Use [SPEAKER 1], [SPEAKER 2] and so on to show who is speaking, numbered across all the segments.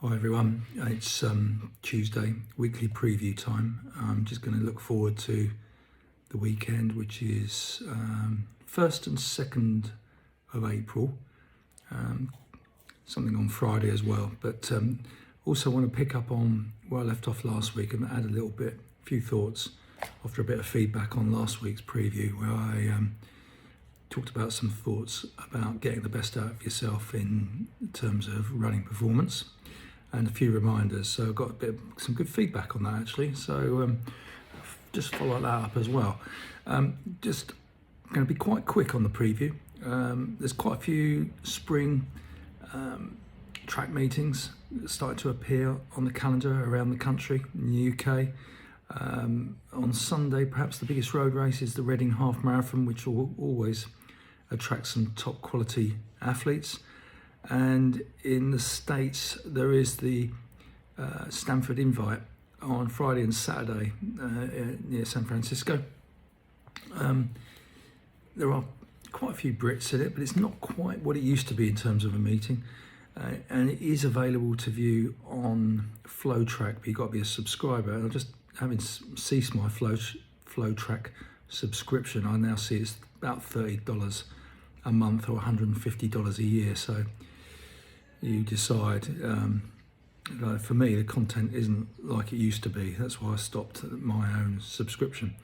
[SPEAKER 1] Hi everyone, it's Tuesday, weekly preview time. I'm just going to look forward to the weekend, which is 1st and 2nd of April, something on Friday as well. But also want to pick up on where I left off last week and add a few thoughts after a bit of feedback on last week's preview, where I talked about some thoughts about getting the best out of yourself in terms of running performance, and a few reminders. So I've got some good feedback on that actually. So just follow that up as well. Just going to be quite quick on the preview. There's quite a few spring track meetings that started to appear on the calendar around the country in the UK. On Sunday, perhaps the biggest road race is the Reading Half Marathon, which will always attract some top quality athletes. And in the States, there is the Stanford Invite on Friday and Saturday near San Francisco. There are quite a few Brits in it, but it's not quite what it used to be in terms of a meeting. And it is available to view on FlowTrack, but you've got to be a subscriber. And just having ceased my FlowTrack subscription, I now see it's about $30 a month or $150 a year. So you decide. For me, the content isn't like it used to be. That's why I stopped my own subscription.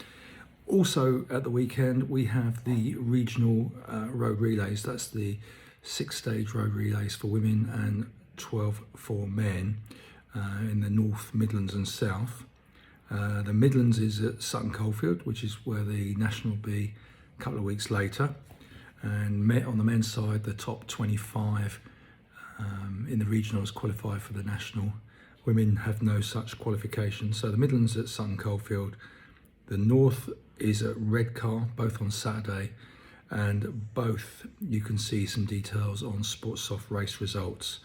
[SPEAKER 1] Also, at the weekend, we have the regional road relays. That's the 6-stage road relays for women and 12 for men in the North, Midlands and South. The Midlands is at Sutton Coldfield, which is where the national will be a couple of weeks later. And on the men's side, the top 25 in the regionals qualify for the national. Women have no such qualification. So the Midlands at Sutton Coldfield, the North is at Redcar, both on Saturday, and both you can see some details on Sportsoft race results.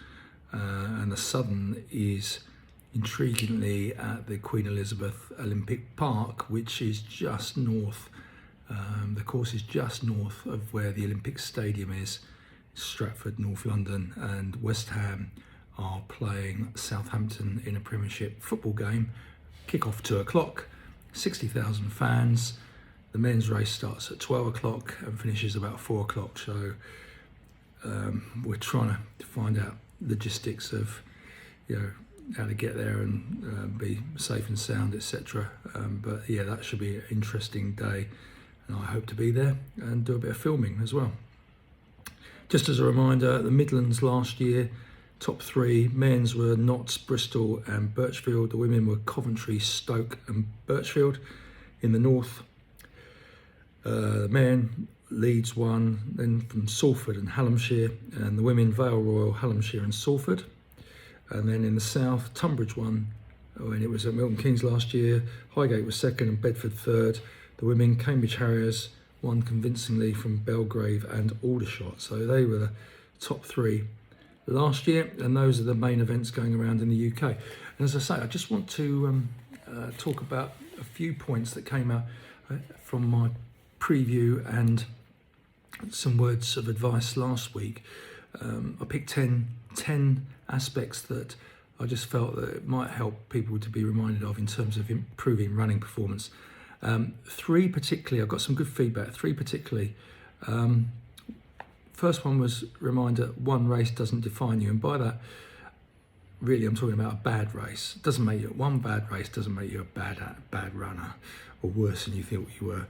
[SPEAKER 1] And the Southern is intriguingly at the Queen Elizabeth Olympic Park, which is just north. The course is just north of where the Olympic Stadium is, Stratford, North London, and West Ham are playing Southampton in a Premiership football game. Kick-off 2 o'clock, 60,000 fans. The men's race starts at 12 o'clock and finishes about 4 o'clock. So we're trying to find out logistics of, how to get there and be safe and sound, etc. But yeah, that should be an interesting day, and I hope to be there and do a bit of filming as well. Just as a reminder, the Midlands last year, top 3 men's were Notts, Bristol and Birchfield. The women were Coventry, Stoke and Birchfield. In the North, the men, Leeds won, then from Salford and Hallamshire, and the women, Vale Royal, Hallamshire and Salford. And then in the South, Tunbridge won when it was at Milton Keynes last year. Highgate was 2nd and Bedford 3rd. The women, Cambridge Harriers, won convincingly from Belgrave and Aldershot. So they were the top 3 last year, and those are the main events going around in the UK. And as I say, I just want to talk about a few points that came out from my preview and some words of advice last week. I picked 10 aspects that I just felt that it might help people to be reminded of in terms of improving running performance. 3 particularly, I got some good feedback, 3 particularly. First one was reminder, one race doesn't define you. And by that, really I'm talking about a bad race. One bad race doesn't make you a bad runner or worse than you thought you were.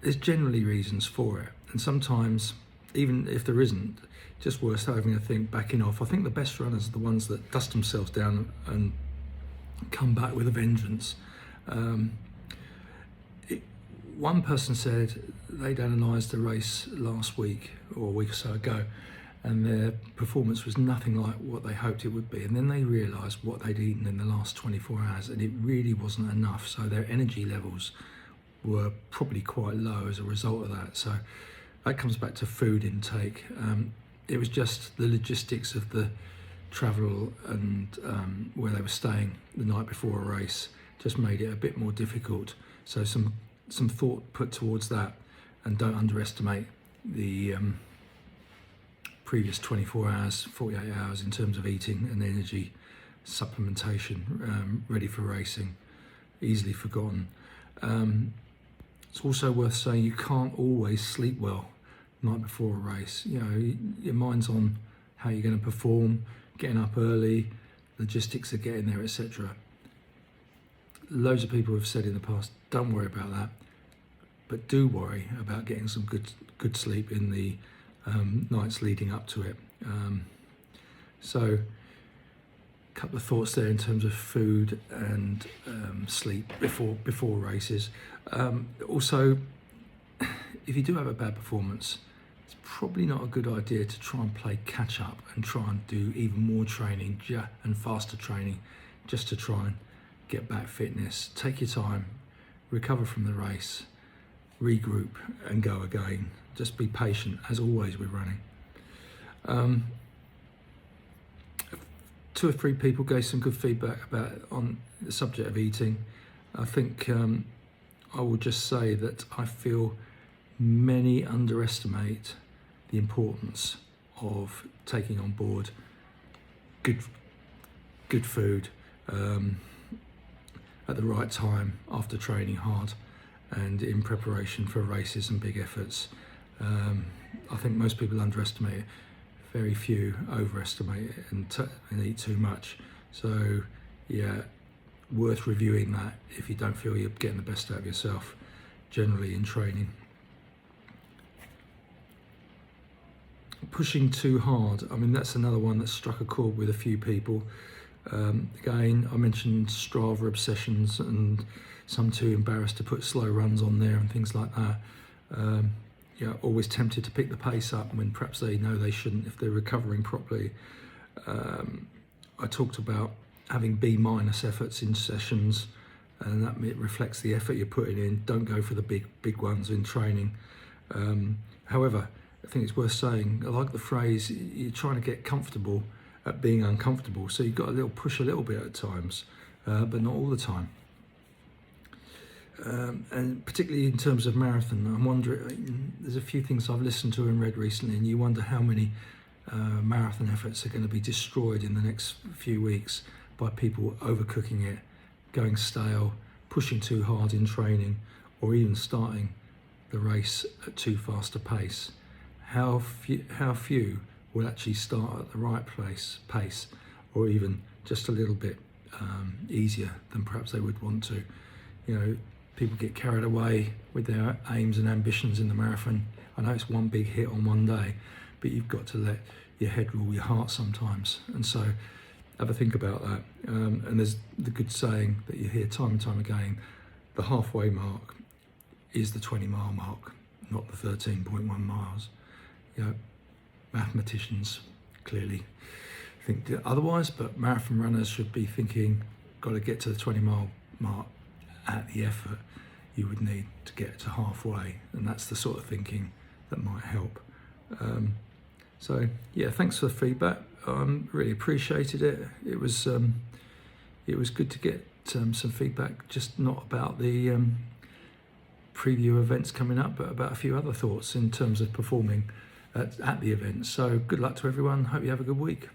[SPEAKER 1] There's generally reasons for it. And sometimes, even if there isn't, just worth having a think, backing off. I think the best runners are the ones that dust themselves down and come back with a vengeance. One person said they'd analysed the race last week or a week or so ago, and their performance was nothing like what they hoped it would be. And then they realised what they'd eaten in the last 24 hours, and it really wasn't enough. So their energy levels were probably quite low as a result of that. So that comes back to food intake. It was just the logistics of the travel and where they were staying the night before a race just made it a bit more difficult. So some thought put towards that, and don't underestimate the previous 24 hours, 48 hours in terms of eating and energy supplementation, ready for racing, easily forgotten. It's also worth saying you can't always sleep well night before a race. You know, your mind's on how you're going to perform, getting up early, logistics of getting there, etc. Loads of people have said in the past, don't worry about that, but do worry about getting some good sleep in the nights leading up to it. So a couple of thoughts there in terms of food and sleep before races. Also, if you do have a bad performance, it's probably not a good idea to try and play catch up and try and do even more training and faster training just to try and get back fitness. Take your time, recover from the race, regroup and go again. Just be patient, as always with running. 2 or 3 people gave some good feedback on the subject of eating. I think I will just say that I feel many underestimate the importance of taking on board good food at the right time after training hard and in preparation for races and big efforts. I think most people underestimate it. Very few overestimate it and eat too much. So yeah, worth reviewing that if you don't feel you're getting the best out of yourself generally in training. Pushing too hard, I mean, that's another one that struck a chord with a few people. Again, I mentioned Strava obsessions and some too embarrassed to put slow runs on there and things like that. Yeah, always tempted to pick the pace up when perhaps they know they shouldn't if they're recovering properly. I talked about having B- efforts in sessions, and that reflects the effort you're putting in. Don't go for the big ones in training. However, I think it's worth saying, I like the phrase, you're trying to get comfortable at being uncomfortable. So you've got to push a little bit at times, but not all the time. And particularly in terms of marathon, I'm wondering, there's a few things I've listened to and read recently, and you wonder how many marathon efforts are going to be destroyed in the next few weeks by people overcooking it, going stale, pushing too hard in training, or even starting the race at too fast a pace. How few will actually start at the right pace, or even just a little bit easier than perhaps they would want to. You know, people get carried away with their aims and ambitions in the marathon. I know it's one big hit on one day, but you've got to let your head rule your heart sometimes. And so have a think about that. And there's the good saying that you hear time and time again, the halfway mark is the 20-mile mark, not the 13.1 miles. You know, mathematicians clearly think otherwise, but marathon runners should be thinking, got to get to the 20-mile mark at the effort you would need to get to halfway, and that's the sort of thinking that might help. So yeah, thanks for the feedback. Really appreciated it. It was good to get some feedback, just not about the preview events coming up, but about a few other thoughts in terms of performing at the event. So good luck to everyone. Hope you have a good week.